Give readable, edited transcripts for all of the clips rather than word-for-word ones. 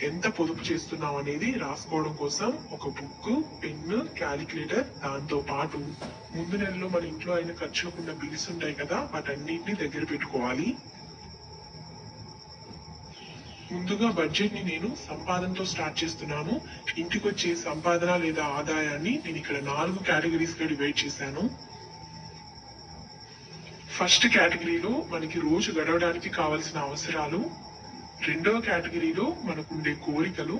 ఎంత పొదుపు చేస్తున్నాం అనేది రాసుకోవడం కోసం ఒక బుక్, పెన్, క్యాలిక్యులేటర్, దాంతో పాటు ముందు నెలలో మన ఇంట్లో అయిన ఖర్చులకున్న బిల్స్ ఉంటాయి కదా, వాటన్నిటిని దగ్గర పెట్టుకోవాలి. ముందుగా బడ్జెట్ ని నేను సంపాదనతో స్టార్ట్ చేస్తున్నాను. ఇంటికి వచ్చే సంపాదన లేదా ఆదాయాన్ని నేను ఇక్కడ 4 కేటగిరీస్ గా డివైడ్ చేశాను. ఫస్ట్ కేటగిరీలో మనకి రోజు గడవడానికి కావలసిన అవసరాలు, రెండవ కేటగిరీలో మనకుండే కోరికలు,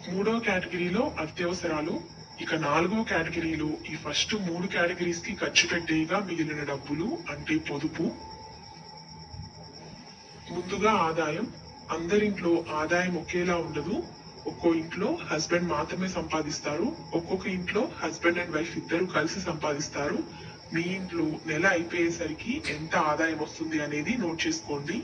మూడవ కేటగిరీలో అత్యవసరాలు, ఇక 4వ కేటగిరీలో ఈ ఫస్ట్ 3 కేటగిరీస్ కి ఖర్చు పెట్టేగా మిగిలిన డబ్బులు అంటే పొదుపు. ముందుగా ఆదాయం. అందరింట్లో ఆదాయం ఒకేలా ఉండదు. ఒక్కో ఇంట్లో హస్బెండ్ మాత్రమే సంపాదిస్తారు, ఒక్కొక్క ఇంట్లో హస్బెండ్ అండ్ వైఫ్ ఇద్దరు కలిసి సంపాదిస్తారు. మీ ఇంట్లో నెల అయిపోయేసరికి ఎంత ఆదాయం వస్తుంది అనేది నోట్ చేసుకోండి.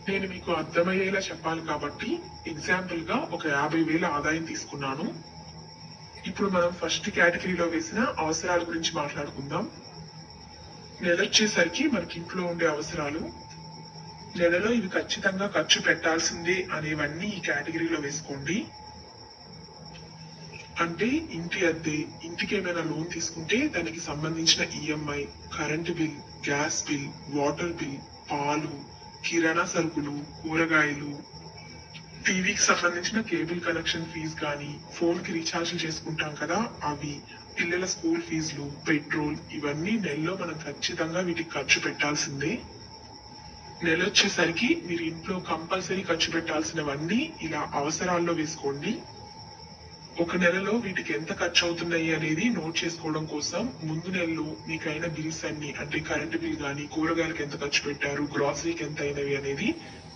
నేను మీకు అర్థమయ్యేలా చెప్పాలి కాబట్టి ఎగ్జాంపుల్ గా ఒక 50,000 ఆదాయం తీసుకున్నాను. ఇప్పుడు మనం ఫస్ట్ కేటగిరీలో వేసిన అవసరాల గురించి మాట్లాడుకుందాం. నెల వచ్చేసరికి మనకి ఇంట్లో ఉండే అవసరాలు, నెలలో ఇవి ఖచ్చితంగా ఖర్చు పెట్టాల్సిందే అనేవన్నీ ఈ కేటగిరీలో వేసుకోండి. అంటే ఇంటి అద్దె, ఇంటికి ఏమైనా లోన్ తీసుకుంటే దానికి సంబంధించిన EMI, current bill, gas bill, water bill, పాలు, కిరాణా సరుకులు, కూరగాయలు, టీవీకి సంబంధించిన కేబుల్ కనెక్షన్ ఫీజు కానీ, ఫోన్ కి రీఛార్జ్ చేసుకుంటాం కదా అవి, పిల్లల స్కూల్ ఫీజులు, పెట్రోల్, ఇవన్నీ నెలలో మనం ఖచ్చితంగా వీటికి ఖర్చు పెట్టాల్సిందే. నెల వచ్చేసరికి మీరు ఇంట్లో కంపల్సరీ ఖర్చు పెట్టాల్సినవన్నీ ఇలా అవసరాల్లో వేసుకోండి. ఒక నెలలో వీటికి ఎంత ఖర్చు అవుతున్నాయి అనేది నోట్ చేసుకోవడం కోసం ముందు నెలలో మీకైన బిల్స్ అన్ని, అంటే కరెంటు బిల్ కానీ, కూరగాయలకి ఎంత ఖర్చు పెట్టారు, గ్రాసరీకి ఎంత అయినవి అనేది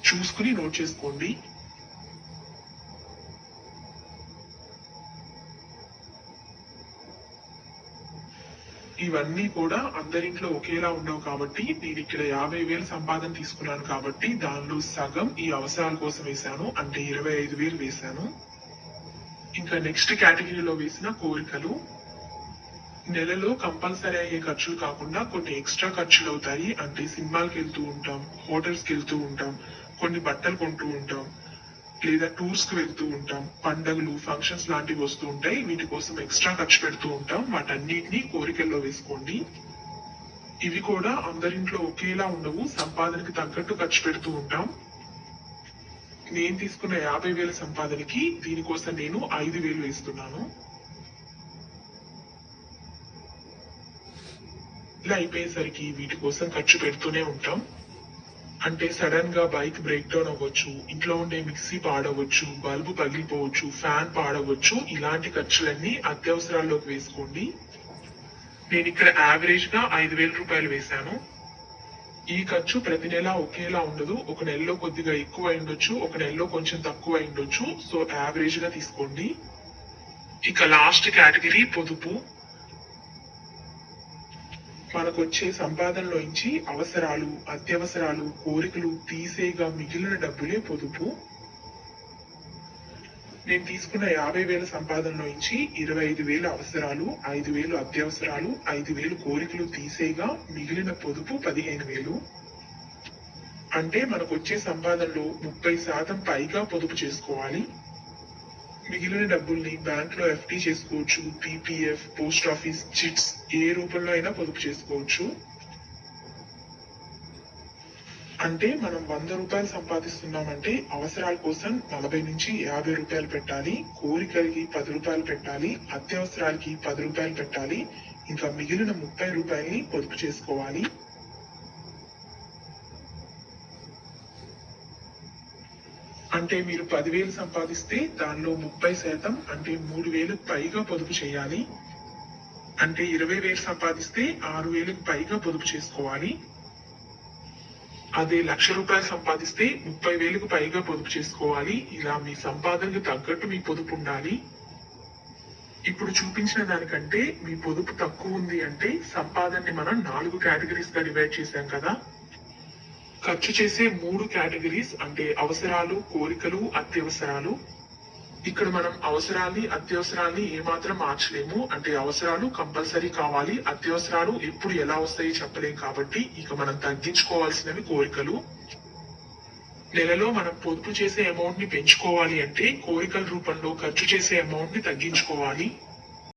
చూసుకుని నోట్ చేసుకోండి. ఇవన్నీ కూడా అందరింట్లో ఒకేలా ఉండవు కాబట్టి నేను ఇక్కడ 50,000 సంపాదన తీసుకున్నాను కాబట్టి దానిలో సగం ఈ అవసరాల కోసం వేశాను, అంటే 25,000 వేశాను. ఇంకా నెక్స్ట్ కేటగిరీలో వేసిన కోరికలు. నెలలో కంపల్సరీ అయ్యే ఖర్చులు కాకుండా కొన్ని ఎక్స్ట్రా ఖర్చులు అవుతాయి. అంటే సినిమాలకు వెళ్తూ ఉంటాం, హోటల్స్ కి వెళ్తూ ఉంటాం, కొన్ని బట్టలు కొంటూ ఉంటాం, లేదా టూర్స్ కి వెళ్తూ ఉంటాం, పండగలు, ఫంక్షన్స్ లాంటివి వస్తూ ఉంటాయి. వీటి కోసం ఎక్స్ట్రా ఖర్చు పెడుతూ ఉంటాం. వాటన్నిటిని కోరికల్లో వేసుకోండి. ఇవి కూడా అందరింట్లో ఒకేలా ఉండవు, సంపాదనకి తగ్గట్టు ఖర్చు పెడుతూ ఉంటాం. నేను తీసుకున్న 50,000 సంపాదనకి దీనికోసం నేను 5,000 వేస్తున్నాను. ఇలా అయిపోయేసరికి వీటి కోసం ఖర్చు పెడుతూనే ఉంటాం. అంటే సడన్ గా బైక్ బ్రేక్ డౌన్ అవ్వచ్చు, ఇంట్లో ఉండే మిక్సీ పాడవచ్చు, బల్బు పగిలిపోవచ్చు, ఫ్యాన్ పాడవచ్చు. ఇలాంటి ఖర్చులన్నీ అత్యవసరాల్లోకి వేసుకోండి. నేను ఇక్కడ యావరేజ్ గా 5,000 రూపాయలు వేశాను. ఈ ఖర్చు ప్రతి నెల ఒకేలా ఉండదు. ఒక నెలలో కొద్దిగా ఎక్కువ అయిండొచ్చు, ఒక నెలలో కొంచెం తక్కువ అయిండొచ్చు. సో యావరేజ్ గా తీసుకోండి. ఇక లాస్ట్ కేటగిరీ పొదుపు. మనకు వచ్చే సంపాదనలోంచి అవసరాలు, అత్యవసరాలు, కోరికలు తీసేగా మిగిలిన డబ్బులే పొదుపు. నేను తీసుకున్న 50,000 సంపాదనలోంచి 25,000 అవసరాలు, 5,000 అత్యవసరాలు, 5,000 కోరికలు తీసేగా మిగిలిన పొదుపు 15,000. అంటే మనకు వచ్చే సంపాదనలో 30% పైగా పొదుపు చేసుకోవాలి. మిగిలిన డబ్బుల్ని బ్యాంక్ లో ఎఫ్డి చేసుకోవచ్చు, పీపీఎఫ్, పోస్ట్ ఆఫీస్, చిట్స్, ఏ రూపంలో అయినా పొదుపు చేసుకోవచ్చు. అంటే మనం 100 రూపాయలు సంపాదిస్తున్నామంటే అవసరాల కోసం 40 నుంచి 50 రూపాయలు పెట్టాలి, కోరికలకి 10 రూపాయలు పెట్టాలి, అత్యవసరాలకి 10 రూపాయలు పెట్టాలి, ఇంకా మిగిలిన 30 రూపాయలని పొదుపు చేసుకోవాలి. అంటే మీరు 10,000 సంపాదిస్తే దానిలో 30% అంటే 3,000 పైగా పొదుపు చేయాలి. అంటే 20,000 సంపాదిస్తే 6,000 పైగా పొదుపు చేసుకోవాలి. అదే 1,00,000 రూపాయలు సంపాదిస్తే 30,000 పైగా పొదుపు చేసుకోవాలి. ఇలా మీ సంపాదనకు తగ్గట్టు మీ పొదుపు ఉండాలి. ఇప్పుడు చూపించిన దానికంటే మీ పొదుపు తక్కువ ఉంది అంటే సంపాదనని మనం 4 కేటగిరీస్ గా డివైడ్ చేశాం కదా. ఖర్చు చేసే 3 కేటగిరీస్ అంటే అవసరాలు, కోరికలు, అత్యవసరాలు. ఇక్కడ మనం అవసరాల్ని, అత్యవసరాల్ని ఏమాత్రం మార్చలేము. అంటే అవసరాలు కంపల్సరీ కావాలి, అత్యవసరాలు ఎప్పుడు ఎలా వస్తాయి చెప్పలేం కాబట్టి ఇక మనం తగ్గించుకోవాల్సినవి కోరికలు. నెలలో మనం పొదుపు చేసే అమౌంట్ ని పెంచుకోవాలి అంటే కోరికల రూపంలో ఖర్చు చేసే అమౌంట్ ని తగ్గించుకోవాలి.